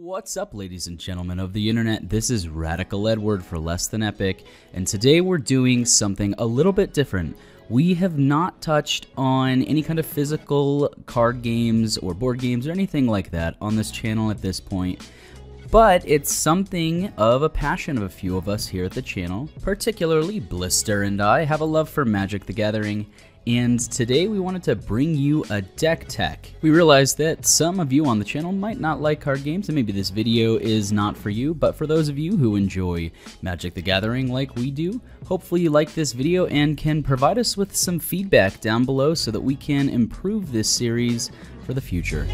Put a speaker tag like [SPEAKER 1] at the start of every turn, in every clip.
[SPEAKER 1] What's up, ladies and gentlemen of the internet? This is Radical Edward for Less Than Epic, and today we're doing something a little bit different. We have not touched on any kind of physical card games or board games or anything like that on this channel at this point, but it's something of a passion of a few of us here at the channel. Particularly Blister and I have a love for Magic the Gathering, and today we wanted to bring you a deck tech. We realized that some of you on the channel might not like card games, and maybe this video is not for you, but for those of you who enjoy Magic the Gathering like we do, hopefully you like this video and can provide us with some feedback down below so that we can improve this series for the future.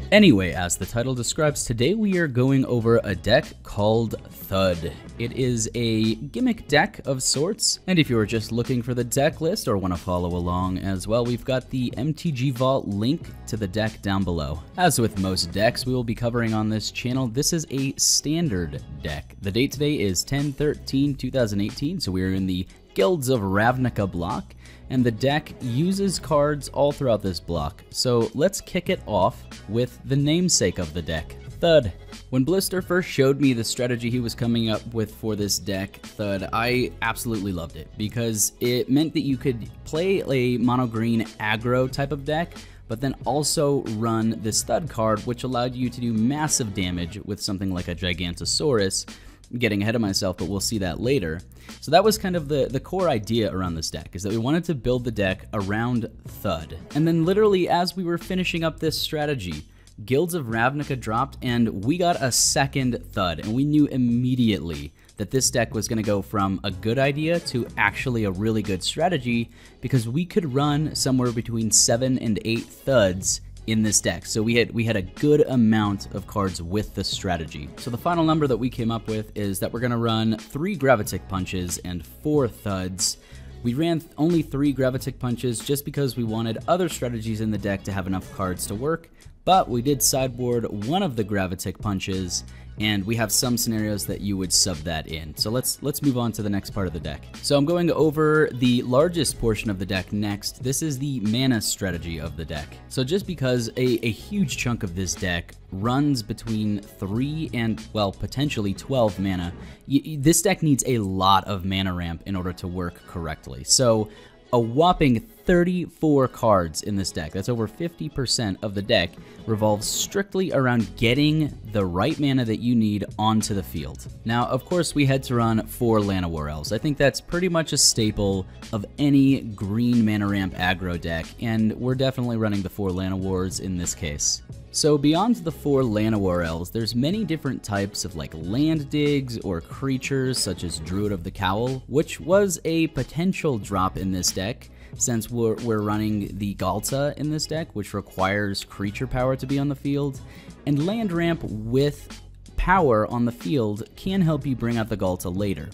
[SPEAKER 1] Anyway, as the title describes, today we are going over a deck called THUD. It is a gimmick deck of sorts, and if you are just looking for the deck list or want to follow along as well, we've got the MTG Vault link to the deck down below. As with most decks we will be covering on this channel, this is a standard deck. The date today is 10/13/2018, so we are in the Guilds of Ravnica block, and the deck uses cards all throughout this block. So let's kick it off with the namesake of the deck, THUD. When Blister first showed me the strategy he was coming up with for this deck, THUD, I absolutely loved it because it meant that you could play a mono-green aggro type of deck, but then also run this THUD card, which allowed you to do massive damage with something like a Gigantosaurus. I'm getting ahead of myself, but we'll see that later. So that was kind of the core idea around this deck, is that we wanted to build the deck around THUD. And then literally as we were finishing up this strategy, Guilds of Ravnica dropped and we got a second THUD, and we knew immediately that this deck was going to go from a good idea to actually a really good strategy, because we could run somewhere between 7 and 8 THUDs in this deck. So we had a good amount of cards with the strategy. So the final number that we came up with is that we're gonna run 3 Gravitic Punches and 4 THUDs. We ran only 3 Gravitic Punches just because we wanted other strategies in the deck to have enough cards to work, but we did sideboard one of the Gravitic Punches, and we have some scenarios that you would sub that in. So let's move on to the next part of the deck. So I'm going over the largest portion of the deck next. This is the mana strategy of the deck. So just because a huge chunk of this deck runs between 3 and, well, potentially 12 mana, this deck needs a lot of mana ramp in order to work correctly. So a whopping 34 cards in this deck, that's over 50% of the deck, revolves strictly around getting the right mana that you need onto the field. Now, of course, we had to run 4 Llanowar Elves. I think that's pretty much a staple of any green mana ramp aggro deck, and we're definitely running the 4 Llanowars in this case. So beyond the 4 Llanowar Elves, there's many different types of like land digs or creatures such as Druid of the Cowl, which was a potential drop in this deck since we're running the Galta in this deck, which requires creature power to be on the field, and land ramp with power on the field can help you bring out the Galta later.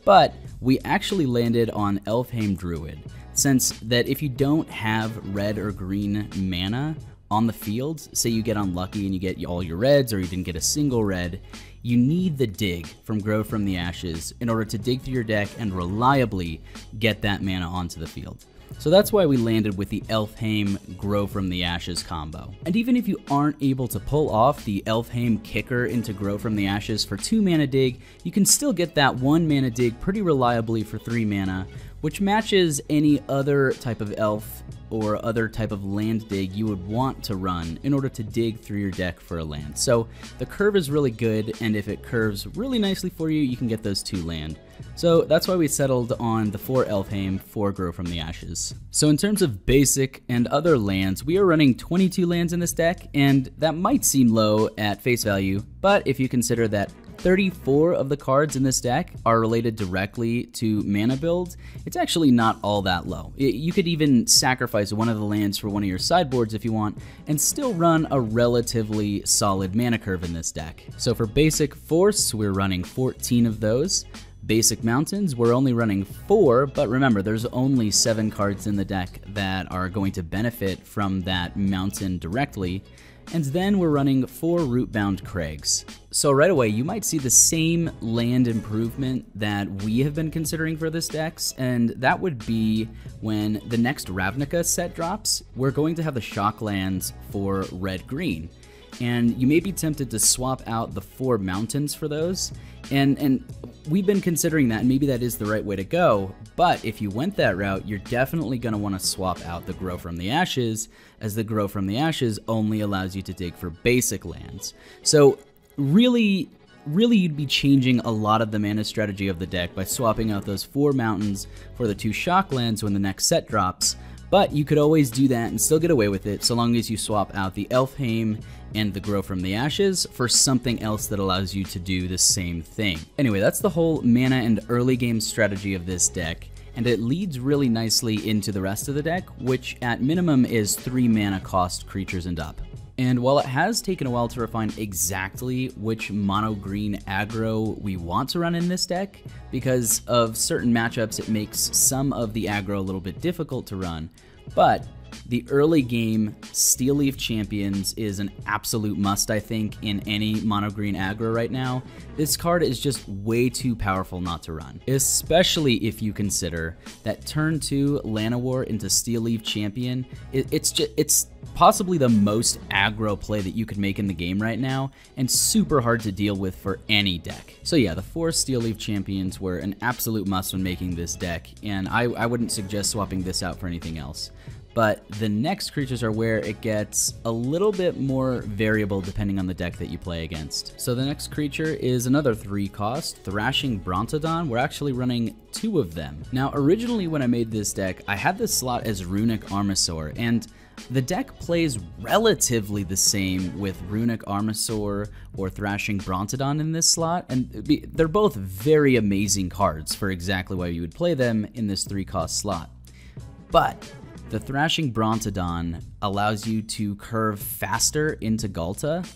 [SPEAKER 1] But we actually landed on Elfheim Druid, since that if you don't have red or green mana on the field, say you get unlucky and you get all your reds or you didn't get a single red, you need the dig from Grow from the Ashes in order to dig through your deck and reliably get that mana onto the field. So that's why we landed with the Elfheim Grow from the Ashes combo. And even if you aren't able to pull off the Elfheim Kicker into Grow from the Ashes for 2 mana dig, you can still get that 1 mana dig pretty reliably for 3 mana, which matches any other type of elf or other type of land dig you would want to run in order to dig through your deck for a land. So the curve is really good, and if it curves really nicely for you, you can get those 2 land. So that's why we settled on the 4 Elfheim, 4 Grow from the Ashes. So in terms of basic and other lands, we are running 22 lands in this deck, and that might seem low at face value, but if you consider that 34 of the cards in this deck are related directly to mana build, it's actually not all that low. You could even sacrifice one of the lands for one of your sideboards if you want, and still run a relatively solid mana curve in this deck. So for basic force, we're running 14 of those. Basic mountains, we're only running 4, but remember, there's only 7 cards in the deck that are going to benefit from that mountain directly. and then we're running 4 Rootbound Craigs. So right away, you might see the same land improvement that we have been considering for this decks, and that would be when the next Ravnica set drops, we're going to have the shock lands for red-green. And you may be tempted to swap out the 4 mountains for those, and we've been considering that, and maybe that is the right way to go, but if you went that route, you're definitely going to want to swap out the Grow from the Ashes, as the Grow from the Ashes only allows you to dig for basic lands. So really you'd be changing a lot of the mana strategy of the deck by swapping out those 4 mountains for the 2 shock lands when the next set drops, but you could always do that and still get away with it so long as you swap out the Elfheim and the Grow from the Ashes for something else that allows you to do the same thing. Anyway, that's the whole mana and early game strategy of this deck, and it leads really nicely into the rest of the deck, which at minimum is 3 mana cost creatures and up. And while it has taken a while to refine exactly which mono-green aggro we want to run in this deck, because of certain matchups it makes some of the aggro a little bit difficult to run, but the early game Steel Leaf Champions is an absolute must, I think, in any mono-green aggro right now. This card is just way too powerful not to run, especially if you consider that turn 2 Llanowar into Steel Leaf Champion. It's possibly the most aggro play that you could make in the game right now, and super hard to deal with for any deck. So yeah, the 4 Steel Leaf Champions were an absolute must when making this deck, and I wouldn't suggest swapping this out for anything else. But the next creatures are where it gets a little bit more variable depending on the deck that you play against. So the next creature is another 3 cost, Thrashing Brontodon. We're actually running 2 of them. Now originally when I made this deck, I had this slot as Runic Armasaur, and the deck plays relatively the same with Runic Armasaur or Thrashing Brontodon in this slot, and they're both very amazing cards for exactly why you would play them in this 3 cost slot. But the Thrashing Brontodon allows you to curve faster into Galta,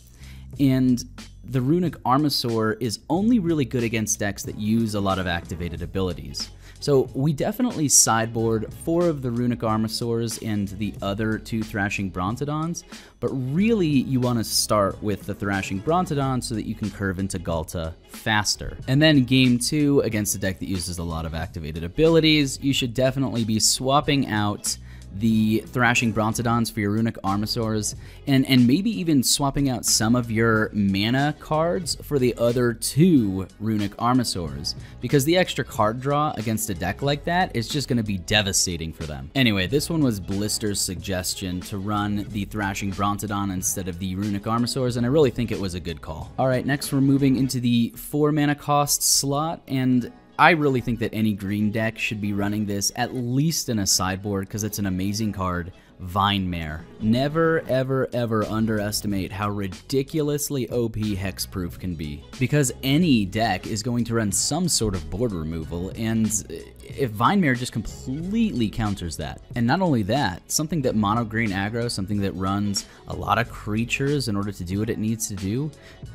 [SPEAKER 1] and the Runic Armasaur is only really good against decks that use a lot of activated abilities. So we definitely sideboard 4 of the Runic Armasaurs and the other 2 Thrashing Brontodons, but really you want to start with the Thrashing Brontodon so that you can curve into Galta faster. And then game 2, against a deck that uses a lot of activated abilities, you should definitely be swapping out the Thrashing Brontodons for your Runic Armasaurs, and maybe even swapping out some of your mana cards for the other 2 Runic Armasaurs, because the extra card draw against a deck like that is just going to be devastating for them. Anyway, this one was Blister's suggestion to run the Thrashing Brontodon instead of the Runic Armasaurs, and I really think it was a good call. Alright, next we're moving into the 4 mana cost slot, and I really think that any green deck should be running this at least in a sideboard because it's an amazing card, Vinemare. Never, ever, ever underestimate how ridiculously OP hexproof can be, because any deck is going to run some sort of board removal, and if Vinemare just completely counters that. And not only that, something that mono green aggro, something that runs a lot of creatures in order to do what it needs to do,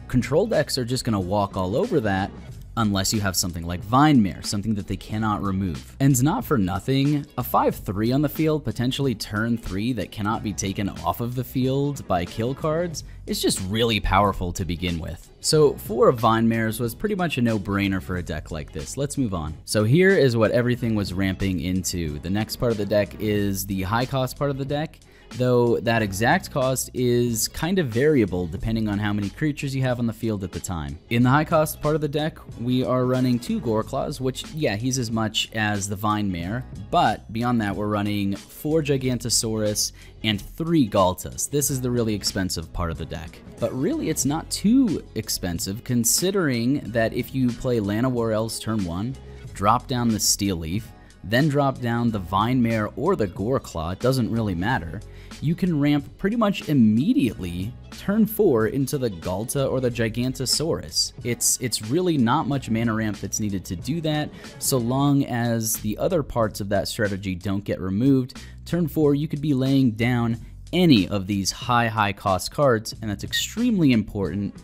[SPEAKER 1] control decks are just going to walk all over that, unless you have something like Vinemare, something that they cannot remove. And not for nothing, a 5/3 on the field, potentially turn 3 that cannot be taken off of the field by kill cards, is just really powerful to begin with. So 4 of Vinemares was pretty much a no-brainer for a deck like this. Let's move on. So here is what everything was ramping into. The next part of the deck is the high cost part of the deck, though that exact cost is kind of variable depending on how many creatures you have on the field at the time. In the high cost part of the deck, we are running 2 Goreclaws, which, yeah, he's as much as the Vinemare, but beyond that we're running 4 Gigantosaurus and 3 Galtas. This is the really expensive part of the deck. But really it's not too expensive considering that if you play Llanowar Elves turn 1, drop down the Steel Leaf, then drop down the Vinemare or the Goreclaw, it doesn't really matter, you can ramp pretty much immediately turn 4 into the Galta or the Gigantosaurus. It's really not much mana ramp that's needed to do that, so long as the other parts of that strategy don't get removed. Turn 4 you could be laying down any of these high cost cards, and that's extremely important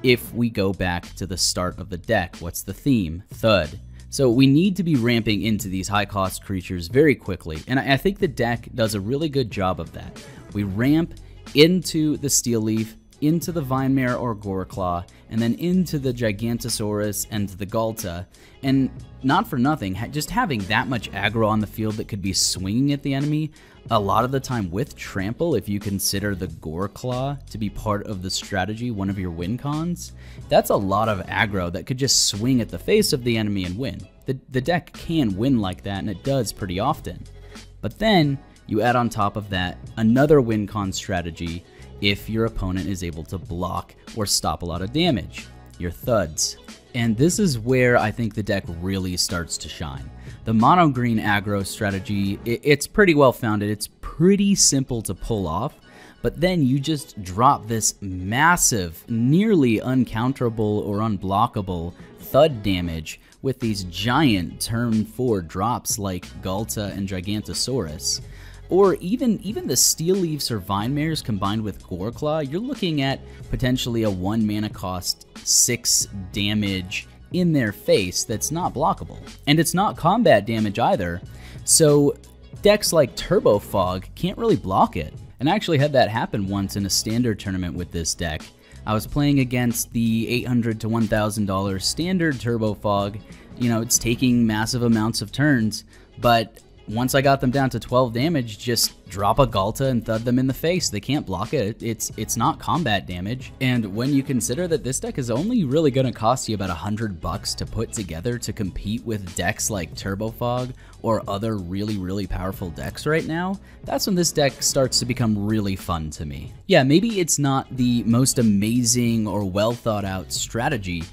[SPEAKER 1] if we go back to the start of the deck. What's the theme? THUD. So we need to be ramping into these high cost creatures very quickly, and I think the deck does a really good job of that. We ramp into the Steel Leaf, into the Vinemare or Goreclaw, and then into the Gigantosaurus and the Galta. And not for nothing, just having that much aggro on the field that could be swinging at the enemy, a lot of the time with Trample, if you consider the Goreclaw to be part of the strategy, one of your win cons, that's a lot of aggro that could just swing at the face of the enemy and win. The deck can win like that, and it does pretty often. But then, you add on top of that another win con strategy if your opponent is able to block or stop a lot of damage, your THUDs. And this is where I think the deck really starts to shine. The mono green aggro strategy, it's pretty well founded, it's pretty simple to pull off, but then you just drop this massive, nearly uncounterable or unblockable THUD damage with these giant turn 4 drops like Galta and Gigantosaurus. Or even the Steel Leaves or Vinemares combined with Goreclaw, you're looking at potentially a 1 mana cost 6 damage in their face that's not blockable. And it's not combat damage either, so decks like Turbo Fog can't really block it. And I actually had that happen once in a standard tournament with this deck. I was playing against the $800 to $1,000 standard Turbo Fog. You know, it's taking massive amounts of turns, but once I got them down to 12 damage, just drop a Galta and thud them in the face. They can't block it. It's not combat damage. And when you consider that this deck is only really going to cost you about $100 to put together to compete with decks like Turbo Fog or other really powerful decks right now, that's when this deck starts to become really fun to me. Yeah, maybe it's not the most amazing or well thought out strategy,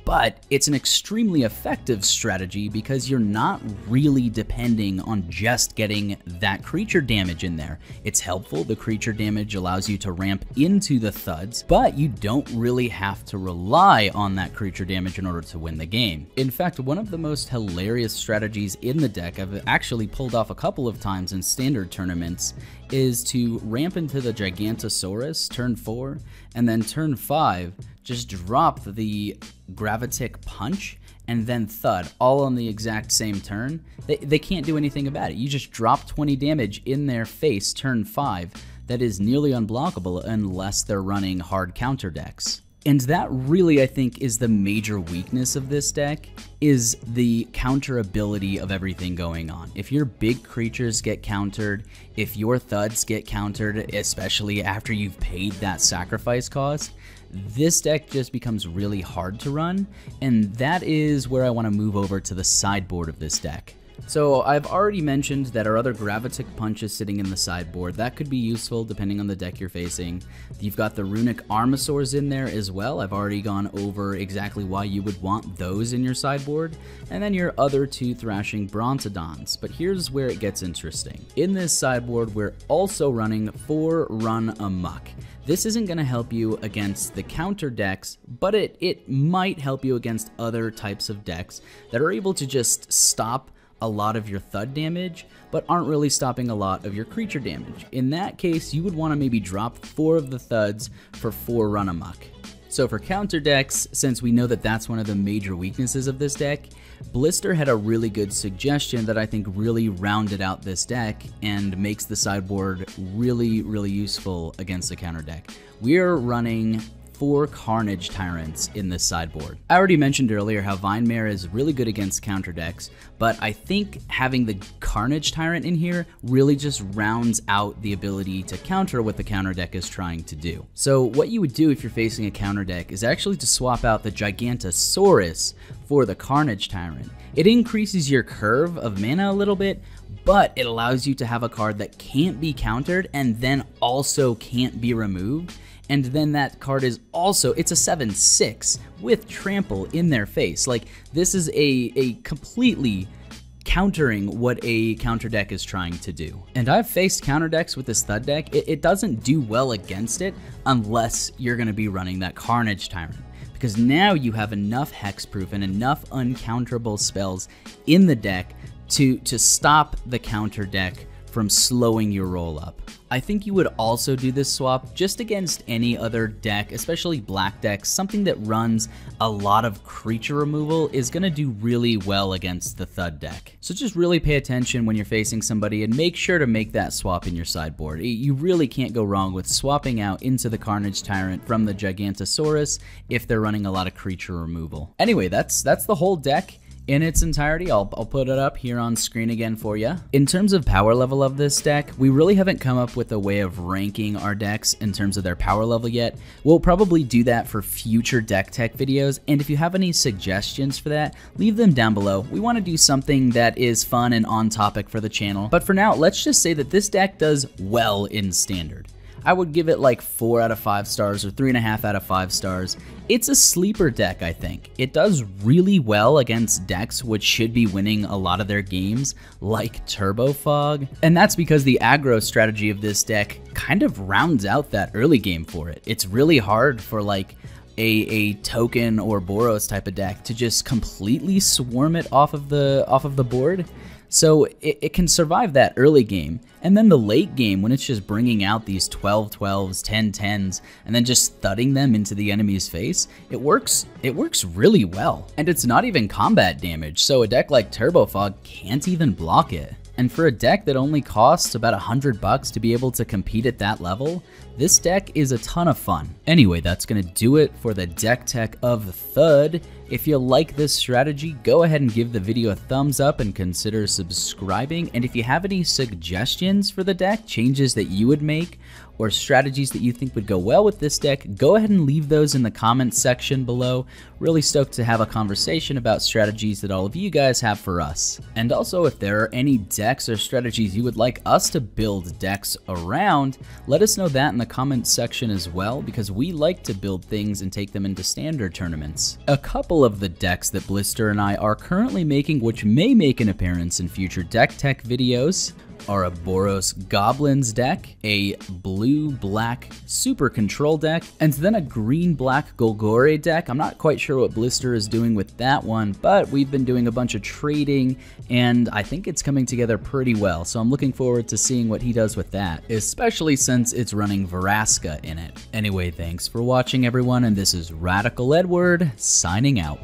[SPEAKER 1] but it's an extremely effective strategy because you're not really depending on just getting that creature damage in there. It's helpful, the creature damage allows you to ramp into the THUDs, but you don't really have to rely on that creature damage in order to win the game. In fact, one of the most hilarious strategies in the deck I've actually pulled off a couple of times in standard tournaments is to ramp into the Gigantosaurus turn 4, and then turn 5, just drop the Gravitic Punch and then Thud, all on the exact same turn. They can't do anything about it. You just drop 20 damage in their face turn 5. That is nearly unblockable unless they're running hard counter decks. And that really, I think, is the major weakness of this deck, is the counter ability of everything going on. If your big creatures get countered, if your THUDs get countered, especially after you've paid that sacrifice cost, this deck just becomes really hard to run, and that is where I want to move over to the sideboard of this deck. So I've already mentioned that our other Gravitic Punch is sitting in the sideboard. That could be useful depending on the deck you're facing. You've got the Runic Armasaurs in there as well. I've already gone over exactly why you would want those in your sideboard. And then your other 2 Thrashing Brontodons. But here's where it gets interesting. In this sideboard, we're also running 4 Run Amok. This isn't going to help you against the counter decks, but it might help you against other types of decks that are able to just stop a lot of your THUD damage, but aren't really stopping a lot of your creature damage. In that case, you would want to maybe drop 4 of the THUDs for 4 Run Amok. So for counter decks, since we know that that's one of the major weaknesses of this deck, Blister had a really good suggestion that I think really rounded out this deck and makes the sideboard really useful against the counter deck. We're running 4 Carnage Tyrants in this sideboard. I already mentioned earlier how Vinemare is really good against counter decks, but I think having the Carnage Tyrant in here really just rounds out the ability to counter what the counter deck is trying to do. So what you would do if you're facing a counter deck is actually to swap out the Gigantosaurus for the Carnage Tyrant. It increases your curve of mana a little bit, but it allows you to have a card that can't be countered and then also can't be removed. And then that card is also, it's a 7/6 with Trample in their face. Like, this is a completely countering what a counter deck is trying to do. And I've faced counter decks with this THUD deck. It doesn't do well against it unless you're going to be running that Carnage Tyrant, because now you have enough hexproof and enough uncounterable spells in the deck to stop the counter deck from slowing your roll up. I think you would also do this swap just against any other deck, especially black decks. Something that runs a lot of creature removal is going to do really well against the THUD deck. So just really pay attention when you're facing somebody and make sure to make that swap in your sideboard. You really can't go wrong with swapping out into the Carnage Tyrant from the Gigantosaurus if they're running a lot of creature removal. Anyway, that's the whole deck in its entirety. I'll put it up here on screen again for you. In terms of power level of this deck, we really haven't come up with a way of ranking our decks in terms of their power level yet. We'll probably do that for future deck tech videos, and if you have any suggestions for that, leave them down below. We want to do something that is fun and on topic for the channel, but for now, let's just say that this deck does well in Standard. I would give it like 4 out of 5 stars or 3.5 out of 5 stars. It's a sleeper deck, I think. It does really well against decks which should be winning a lot of their games, like Turbo Fog. And that's because the aggro strategy of this deck kind of rounds out that early game for it. It's really hard for like a token or Boros type of deck to just completely swarm it off of the board. So it can survive that early game, and then the late game when it's just bringing out these 12-12s, 10-10s, and then just thudding them into the enemy's face, it works really well. And it's not even combat damage, so a deck like Turbo Fog can't even block it. And for a deck that only costs about $100 to be able to compete at that level, this deck is a ton of fun. Anyway, that's going to do it for the deck tech of THUD. If you like this strategy, go ahead and give the video a thumbs up and consider subscribing. And if you have any suggestions for the deck, changes that you would make, or strategies that you think would go well with this deck, go ahead and leave those in the comments section below. Really stoked to have a conversation about strategies that all of you guys have for us. And also, if there are any decks or strategies you would like us to build decks around, let us know that in the comments section as well, because we like to build things and take them into Standard tournaments. A couple of the decks that Blister and I are currently making, which may make an appearance in future deck tech videos, are a Boros Goblins deck, a blue-black Super Control deck, and then a green-black Golgore deck. I'm not quite sure what Blister is doing with that one, but we've been doing a bunch of trading, and I think it's coming together pretty well, so I'm looking forward to seeing what he does with that, especially since it's running Vraska in it. Anyway, thanks for watching, everyone, and this is Radical Edward, signing out.